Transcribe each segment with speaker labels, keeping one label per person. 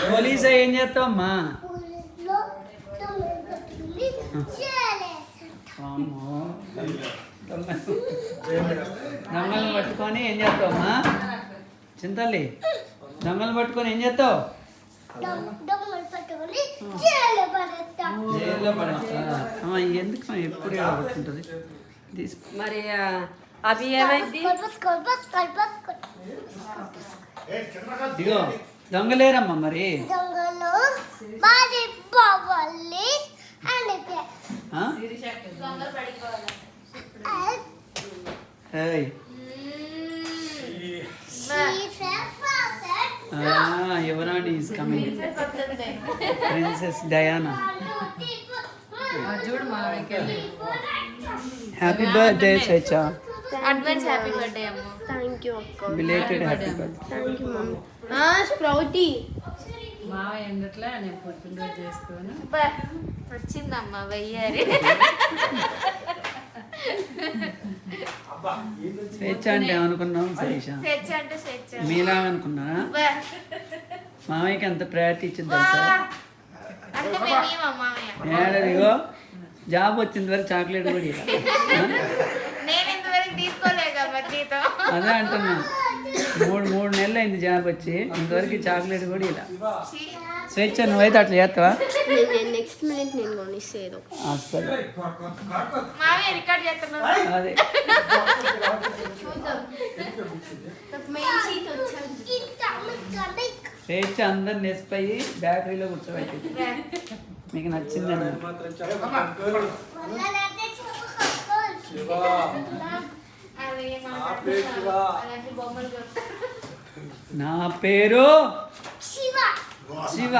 Speaker 1: పోలీసా ఏం చేస్తావమ్మా? దొంగలను పట్టుకొని ఏం చేస్తావమ్మా? చింతల్లి, దొంగలను పట్టుకొని ఏం చేస్తావు? జైల్లో పడేస్తా. ఎందుకు ఎప్పుడు పడుతుంటుంది?
Speaker 2: మరి అవి ఏమైంది?
Speaker 1: ఇగో దొంగలేరమ్మా మరి. యువరాణి is coming, princess Diana. Happy birthday Swecha.
Speaker 3: Advance happy birthday అమ్మ.
Speaker 4: థ్యాంక్ యూ అక్క.
Speaker 1: Belated happy birthday.
Speaker 4: Thank you mummy. స్ప్రౌటీ
Speaker 2: మావయ్య ఎందుట్లా నేను పుట్టినరోజు చేసుకొని
Speaker 3: వచ్చిందమ్మా వెయ్యారి.
Speaker 1: స్వేచ్ఛ అంటే ఏమనుకున్నాం శరీష?
Speaker 3: స్వేచ్ఛ అంటే స్వేచ్ఛ
Speaker 1: మీలా అనుకున్నా? మామయ్యకి అంత ప్రయారిటీ ఇచ్చింది తెలుసా?
Speaker 3: అంటే మేము మామయ్య
Speaker 1: ఏడదిగో జాబ్ వచ్చింది వరకు చాక్లెట్ కూడా ఇలా.
Speaker 3: నేను ఇంతవరకు తీసుకోలేదు కాబట్టి
Speaker 1: అదే అంటున్నా, మూడు నెలలు అయింది జాబ్ వచ్చి, ఇంతవరకు చాక్లెట్ కూడా ఇలా. స్వేచ్ఛ నువ్వైతే అట్లా చేస్తావా?
Speaker 4: నెక్స్ట్ మినిట్ నేను కొనిస్తేదో
Speaker 1: అసలు
Speaker 3: మామయ్య రికార్డ్ చేస్తున్నాను.
Speaker 1: అదే స్వేచ్ఛ అందరు నెసిపోయి బేకరీలో కూర్చోబెట్టింది. మీకు నచ్చిందని నా పేరు శివ.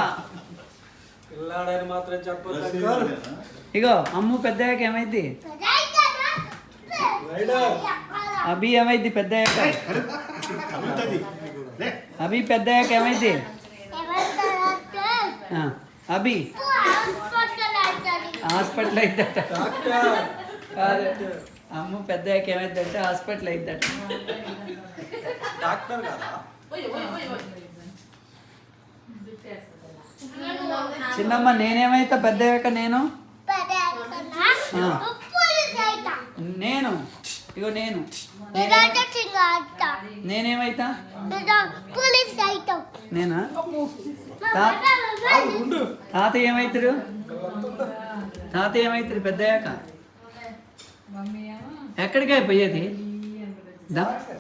Speaker 1: ఇగో అమ్ము పెద్దయ్యాక ఏమైంది? అభి ఏమైంది పెద్దయ్యాక? అభి పెద్దయ్యాక ఏమైంది? అభి హాస్పిటల్ అయిద్దట. కాదు, అమ్ము పెద్దయ్యాక ఏమైందంటే హాస్పిటల్ అయిద్దట. చిన్నమ్మ నేనేమైతా పెద్దయ్యాక? నేను ఇగో నేనేమైతా? నేనా? తాతయ్య ఏమైతారు? పెద్దయ్యాక ఎక్కడికి అయిపోయేది?